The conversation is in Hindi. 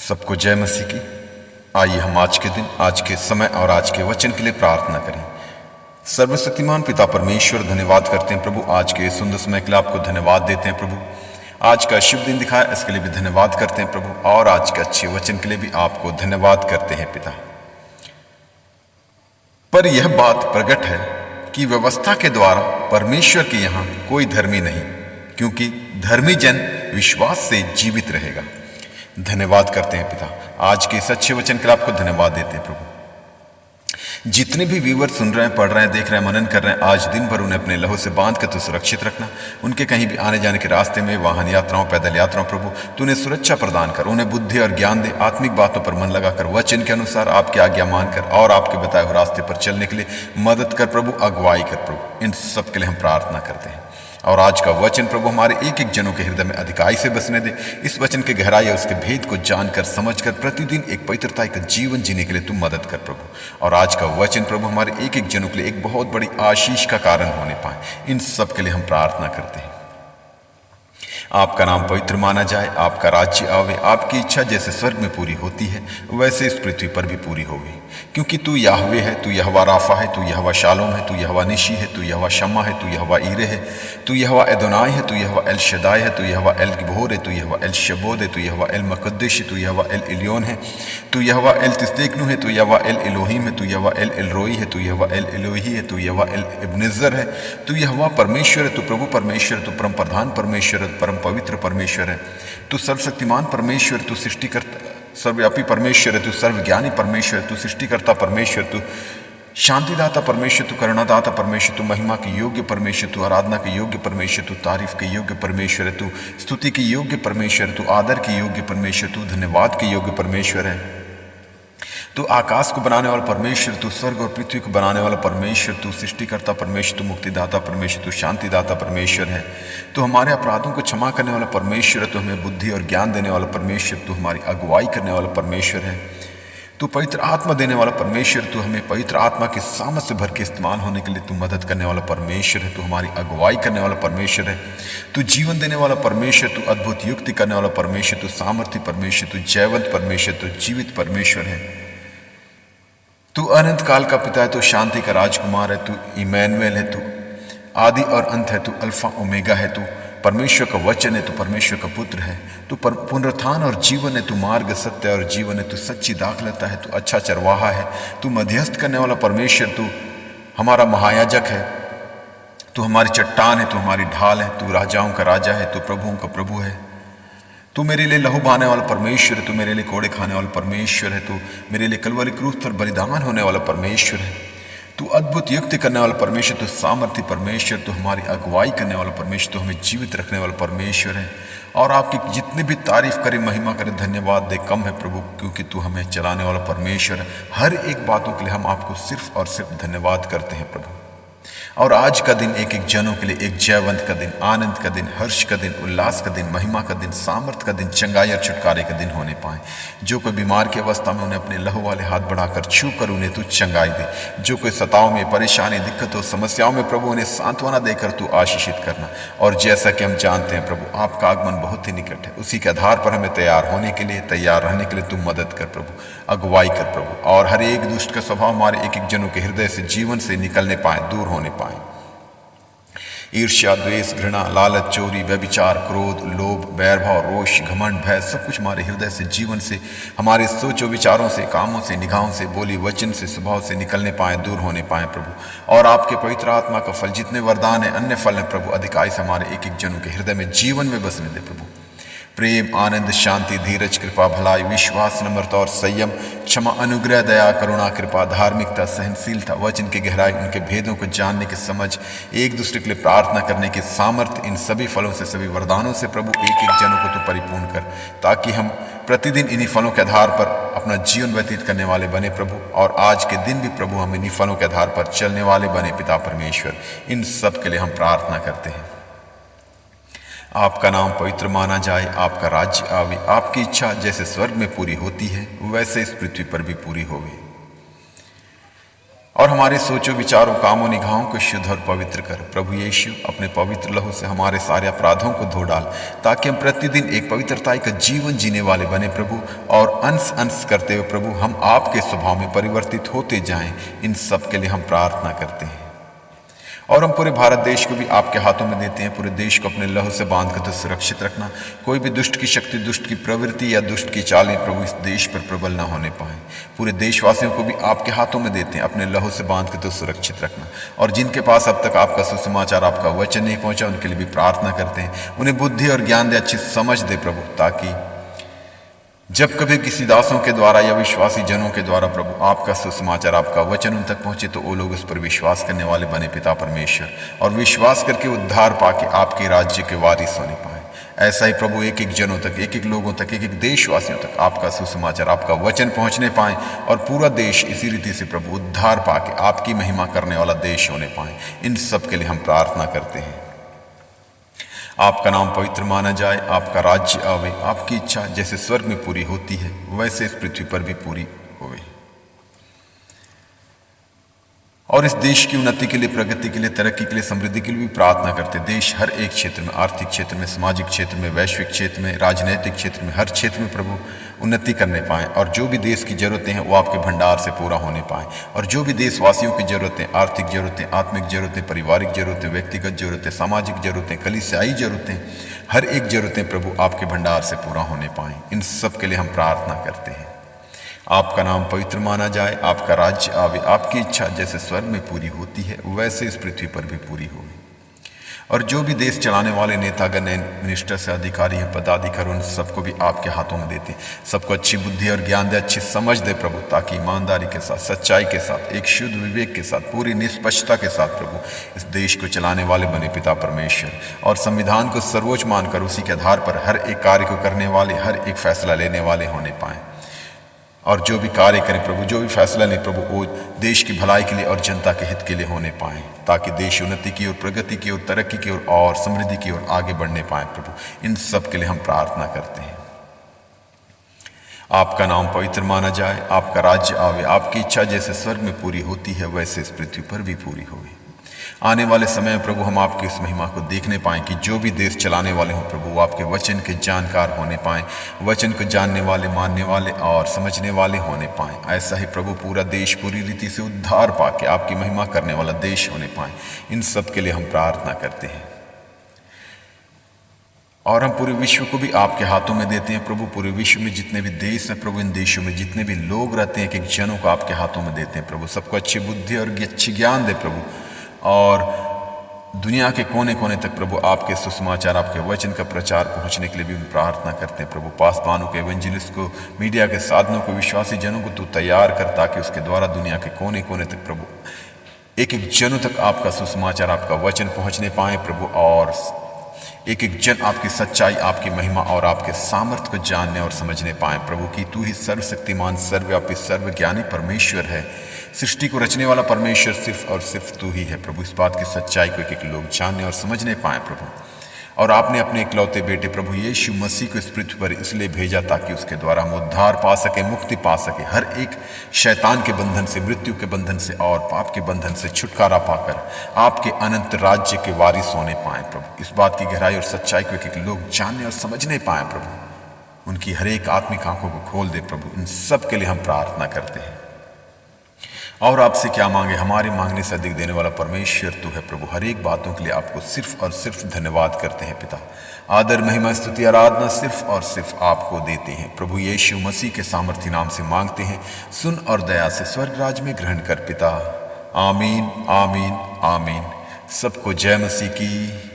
सबको जय मसीह की। आइए हम आज के दिन, आज के समय और आज के वचन के लिए प्रार्थना करें। सर्वशक्तिमान पिता परमेश्वर, धन्यवाद करते हैं प्रभु, आज के सुंदर समय के लिए आपको धन्यवाद देते हैं प्रभु। आज का शुभ दिन दिखाया इसके लिए भी धन्यवाद करते हैं प्रभु, और आज के अच्छे वचन के लिए भी आपको धन्यवाद करते हैं पिता। पर यह बात प्रकट है कि व्यवस्था के द्वारा परमेश्वर के यहाँ कोई धर्मी नहीं, क्योंकि धर्मी जन विश्वास से जीवित रहेगा। धन्यवाद करते हैं पिता, आज के इस अच्छे वचन के लिए आपको धन्यवाद देते हैं प्रभु। जितने भी व्यूवर सुन रहे हैं, पढ़ रहे हैं, देख रहे हैं, मनन कर रहे हैं, आज दिन भर उन्हें अपने लहू से बांध कर तो सुरक्षित रखना। उनके कहीं भी आने जाने के रास्ते में, वाहन यात्राओं, पैदल यात्राओं, प्रभु तू उन्हें सुरक्षा प्रदान कर, उन्हें बुद्धि और ज्ञान दे, आत्मिक बातों पर मन लगाकर वचन के अनुसार आपकी आज्ञा मानकर और आपके बताए हुए रास्ते पर चलने के लिए मदद कर प्रभु, अगुवाई कर प्रभु। इन सब के लिए हम प्रार्थना करते हैं। और आज का वचन प्रभु हमारे एक एक जनों के हृदय में अधिकाई से बसने दे। इस वचन के गहराई और उसके भेद को जानकर, समझकर प्रतिदिन एक पवित्रता का जीवन जीने के लिए तुम मदद कर प्रभु। और आज का वचन प्रभु हमारे एक एक जनों के लिए एक बहुत बड़ी आशीष का कारण होने पाए। इन सब के लिए हम प्रार्थना करते हैं। आपका नाम पवित्र माना जाए, आपका राज्य आवे, आपकी इच्छा जैसे स्वर्ग में पूरी होती है वैसे इस पृथ्वी पर भी पूरी होगी। क्योंकि तू याहवे है, तू यहोवा राफा है, तू यहोवा शालोम है, तू यहोवा निशी है, तू यहोवा शम्मा है, तू यहोवा ईरे है, तू यहोवा एदोनाई है, तू यहोवा एल शदाई है, तू यहोवा एल गिबोर है, तू यहोवा एल शबोद है, तू यहोवा एल मकद्देश है, तू यहोवा एल इलियोन है, तू यहोवा एल तिस्तेकनु है, तू यहोवा एल इलोहीम है, तू यहोवा एल एलरोई है, तू यहोवा एल एलोही है, तू यहोवा एल इब्नेजर है, तू यहोवा परमेश्वर है, तू प्रभु परमेश्वर है, तू परम प्रधान परमेश्वर है, परम पवित्र परमेश्वर है, तू सर्वशक्तिमान परमेश्वर, तू सृष्टिकर्ता सर्वव्यापी परमेश्वर है, तू सर्वज्ञानी परमेश्वर है, तू सृष्टिकर्ता परमेश्वर, तू शांतिदाता परमेश्वर, तू करुणादाता परमेश्वर, तू महिमा के योग्य परमेश्वर, तू आराधना के योग्य परमेश्वर, तू तारीफ के योग्य परमेश्वर है, तू स्तुति के योग्य परमेश्वर, तू आदर के योग्य परमेश्वर, तू धन्यवाद के योग्य परमेश्वर है। तू आकाश को बनाने वाला परमेश्वर, तू स्वर्ग और पृथ्वी को बनाने वाला परमेश्वर, तू सृष्टिकर्ता परमेश्वर, तू मुक्तिदाता परमेश्वर, तू शांतिदाता परमेश्वर है, तू हमारे अपराधों को क्षमा करने वाला परमेश्वर है, तू हमें बुद्धि और ज्ञान देने वाला परमेश्वर, तू हमारी अगुवाई करने वाला परमेश्वर है, तू पवित्र आत्मा देने वाला परमेश्वर, तू हमें पवित्र आत्मा के सामर्थ से भर के इस्तेमाल होने के लिए तू मदद करने वाला परमेश्वर है, तू हमारी अगुवाई करने वाला परमेश्वर है, तू जीवन देने वाला परमेश्वर, तू अद्भुत युक्ति करने वाला परमेश्वर, तू सामर्थ्य परमेश्वर, तू जयवंत परमेश्वर, तू जीवित परमेश्वर है, तू अनंत काल का पिता है, तू शांति का राजकुमार है, तू इमैनुएल है, तू आदि और अंत है, तू अल्फा ओमेगा है, तू परमेश्वर का वचन है, तू परमेश्वर का पुत्र है, तू पुनरुत्थान और जीवन है, तू मार्ग सत्य और जीवन है, तू सच्ची दाखलता है, तू अच्छा चरवाहा है, तू मध्यस्थ करने वाला परमेश्वर, तू हमारा महायाजक है, तू हमारी चट्टान है, तू हमारी ढाल है, तू राजाओं का राजा है, तू प्रभुओं का प्रभु है, तू मेरे लिए लहू बहाने वाला परमेश्वर है, तू मेरे लिए कोड़े खाने वाला परमेश्वर है, तू मेरे लिए कलवरी क्रूस पर बलिदान होने वाला परमेश्वर है, तू अद्भुत युक्ति करने वाला परमेश्वर, तू सामर्थ्य परमेश्वर, तू हमारी अगुवाई करने वाला परमेश्वर, तू हमें जीवित रखने वाला परमेश्वर है। और आपकी जितनी भी तारीफ करे, महिमा करे, धन्यवाद दे कम है प्रभु, क्योंकि तू हमें चलाने वाला परमेश्वर है। हर एक बातों के लिए हम आपको सिर्फ और सिर्फ धन्यवाद करते हैं प्रभु। और आज का दिन एक एक जनों के लिए एक जयवंत का दिन, आनंद का दिन, हर्ष का दिन, उल्लास का दिन, महिमा का दिन, सामर्थ्य का दिन, चंगाई और छुटकारे का दिन होने पाए। जो कोई बीमार की अवस्था में, उन्हें अपने लहू वाले हाथ बढ़ाकर छू कर उन्हें तू चंगाई दे। जो कोई सताव में, परेशानी, दिक्कतों, समस्याओं में प्रभु, उन्हें सांत्वना देकर तू आशीषित करना। और जैसा कि हम जानते हैं प्रभु, आपका आगमन बहुत ही निकट है, उसी के आधार पर हमें तैयार होने के लिए, तैयार रहने के लिए तू मदद कर प्रभु, अगुवाई कर प्रभु। और हर एक दुष्ट का स्वभाव हमारे एक एक जनों के हृदय से, जीवन से निकलने पाए, दूर होने पाए। ईर्ष्या, द्वेष, घृणा, लालच, चोरी, व्यभिचार, क्रोध, लोभ, बैरभाव, रोष, घमंड, भय, सब कुछ हमारे हृदय से, जीवन से, हमारे सोचों विचारों से, कामों से, निगाहों से, बोली वचन से, स्वभाव से निकलने पाए, दूर होने पाए प्रभु। और आपके पवित्र आत्मा का फल, जितने वरदान है, अन्य फल है प्रभु, अधिकाई से हमारे एक एक जनों के हृदय में, जीवन में बसने दे प्रभु। प्रेम, आनंद, शांति, धीरज, कृपा, भलाई, विश्वास, नम्रता और संयम, क्षमा, अनुग्रह, दया, करुणा, कृपा, धार्मिकता, सहनशीलता, वचन की गहराई, उनके भेदों को जानने की समझ, एक दूसरे के लिए प्रार्थना करने की सामर्थ्य, इन सभी फलों से, सभी वरदानों से प्रभु एक एक जनों को तू परिपूर्ण कर, ताकि हम प्रतिदिन इन्हीं फलों के आधार पर अपना जीवन व्यतीत करने वाले बने प्रभु। और आज के दिन भी प्रभु हम इन्हीं फलों के आधार पर चलने वाले बने पिता परमेश्वर। इन सब के लिए हम प्रार्थना करते हैं। आपका नाम पवित्र माना जाए, आपका राज्य आवे, आपकी इच्छा जैसे स्वर्ग में पूरी होती है वैसे इस पृथ्वी पर भी पूरी होवे। और हमारे सोचो विचारों कामों निगाहों को शुद्ध और पवित्र कर। प्रभु यीशु, अपने पवित्र लहू से हमारे सारे अपराधों को धो डाल, ताकि हम प्रतिदिन एक पवित्रता का जीवन जीने वाले बने प्रभु, और अंश अंश करते हुए प्रभु हम आपके स्वभाव में परिवर्तित होते जाएं। इन सब के लिए हम प्रार्थना करते हैं। और हम पूरे भारत देश को भी आपके हाथों में देते हैं। पूरे देश को अपने लहू से बांध कर तो सुरक्षित रखना। कोई भी दुष्ट की शक्ति, दुष्ट की प्रवृत्ति या दुष्ट की चालें प्रभु इस देश पर प्रबल न होने पाए। पूरे देशवासियों को भी आपके हाथों में देते हैं, अपने लहू से बांध कर तो सुरक्षित रखना। और जिनके पास अब तक आपका सुसमाचार, आपका वचन नहीं पहुंचा, उनके लिए भी प्रार्थना करते हैं। उन्हें बुद्धि और ज्ञान दे, अच्छी समझ दे प्रभु, ताकि जब कभी किसी दासों के द्वारा या विश्वासी जनों के द्वारा प्रभु आपका सुसमाचार, आपका वचन उन तक पहुंचे, तो वो लोग उस पर विश्वास करने वाले बने पिता परमेश्वर, और विश्वास करके उद्धार पाके आपके राज्य के वारिस होने पाए। ऐसा ही प्रभु एक एक जनों तक, एक एक लोगों तक, एक एक देशवासियों तक आपका सुसमाचार, आपका वचन पहुंचने पाए, और पूरा देश इसी रीति से प्रभु उद्धार पाके आपकी महिमा करने वाला देश होने पाए। इन सब के लिए हम प्रार्थना करते हैं। आपका नाम पवित्र माना जाए, आपका राज्य आवे, आपकी इच्छा जैसे स्वर्ग में पूरी होती है वैसे इस पृथ्वी पर भी पूरी होवे। और इस देश की उन्नति के लिए, प्रगति के लिए, तरक्की के लिए, समृद्धि के लिए भी प्रार्थना करते। देश हर एक क्षेत्र में, आर्थिक क्षेत्र में, सामाजिक क्षेत्र में, वैश्विक क्षेत्र में, राजनीतिक क्षेत्र में, हर क्षेत्र में प्रभु उन्नति करने पाएँ, और जो भी देश की जरूरतें हैं वो आपके भंडार से पूरा होने पाएँ। और जो भी देशवासियों की जरूरतें, आर्थिक जरूरतें, आत्मिक जरूरतें, पारिवारिक जरूरतें, व्यक्तिगत जरूरतें, सामाजिक जरूरतें, कलीसियाई जरूरतें, हर एक जरूरतें प्रभु आपके भंडार से पूरा होने पाएँ। इन सब के लिए हम प्रार्थना करते हैं। आपका नाम पवित्र माना जाए, आपका राज्य आवे, आपकी इच्छा जैसे स्वर्ग में पूरी होती है वैसे इस पृथ्वी पर भी पूरी होगी। और जो भी देश चलाने वाले नेतागण, मिनिस्टर से अधिकारी हैं, पदाधिकारी, उन सबको भी आपके हाथों में देते हैं। सबको अच्छी बुद्धि और ज्ञान दे, अच्छी समझ दे प्रभु, ताकि ईमानदारी के साथ, सच्चाई के साथ, एक शुद्ध विवेक के साथ, पूरी निष्पक्षता के साथ प्रभु इस देश को चलाने वाले बने पिता परमेश्वर। और संविधान को सर्वोच्च मानकर उसी के आधार पर हर एक कार्य को करने वाले, हर एक फैसला लेने वाले होने पाएँ। और जो भी कार्य करें प्रभु, जो भी फैसला लें प्रभु, वो देश की भलाई के लिए और जनता के हित के लिए होने पाएँ, ताकि देश उन्नति की ओर, प्रगति की ओर, तरक्की की ओर और समृद्धि की ओर आगे बढ़ने पाए प्रभु। इन सब के लिए हम प्रार्थना करते हैं। आपका नाम पवित्र माना जाए, आपका राज्य आवे, आपकी इच्छा जैसे स्वर्ग में पूरी होती है वैसे इस पृथ्वी पर भी पूरी होगी। आने वाले समय में प्रभु हम आपकी इस महिमा को देखने पाएँ कि जो भी देश चलाने वाले हों प्रभु, वो आपके वचन के जानकार होने पाएँ, वचन को जानने वाले, मानने वाले और समझने वाले होने पाएँ। ऐसा ही प्रभु पूरा देश पूरी रीति से उद्धार पाके आपकी महिमा करने वाला देश होने पाएँ। इन सब के लिए हम प्रार्थना करते हैं। और हम पूरे विश्व को भी आपके हाथों में देते हैं प्रभु। पूरे विश्व में जितने भी देश हैं प्रभु, इन देशों में जितने भी लोग रहते हैं, एक जनों को आपके हाथों में देते हैं प्रभु। सबको अच्छी बुद्धि और अच्छी ज्ञान दे प्रभु, और दुनिया के कोने कोने तक प्रभु आपके सुसमाचार, आपके वचन का प्रचार पहुंचने के लिए भी हम प्रार्थना करते हैं प्रभु। पासवानों को, एवेंजलिस्ट को, मीडिया के साधनों को, विश्वासी जनों को तू तैयार कर, ताकि उसके द्वारा दुनिया के कोने कोने तक प्रभु एक एक जनों तक आपका सुसमाचार, आपका वचन पहुंचने पाए प्रभु, और एक एक जन आपकी सच्चाई, आपकी महिमा और आपके सामर्थ्य को जानने और समझने पाए प्रभु, कि तू ही सर्वशक्तिमान, सर्वव्यापी, सर्वज्ञानी परमेश्वर है। सृष्टि को रचने वाला परमेश्वर सिर्फ और सिर्फ तू ही है प्रभु। इस बात की सच्चाई को एक एक लोग जानने और समझने पाए प्रभु। और आपने अपने इकलौते बेटे प्रभु यीशु मसीह को इस पृथ्वी पर इसलिए भेजा, ताकि उसके द्वारा हम उद्धार पा सके, मुक्ति पा सके, हर एक शैतान के बंधन से, मृत्यु के बंधन से और पाप के बंधन से छुटकारा पाकर आपके अनंत राज्य के वारिस होने पाए प्रभु। इस बात की गहराई और सच्चाई को एक एक लोग जानने और समझने पाए प्रभु। उनकी हर एक आत्मिक आंखों को खोल दे प्रभु। इन सब के लिए हम प्रार्थना करते हैं। और आपसे क्या मांगे, हमारे मांगने से अधिक देने वाला परमेश्वर तू है प्रभु। हर एक बातों के लिए आपको सिर्फ और सिर्फ धन्यवाद करते हैं पिता। आदर, महिमा, स्तुति, आराधना सिर्फ और सिर्फ आपको देते हैं प्रभु। यीशु मसीह के सामर्थी नाम से मांगते हैं, सुन और दया से स्वर्ग राज में ग्रहण कर पिता। आमीन, आमीन, आमीन। सबको जय मसीह की।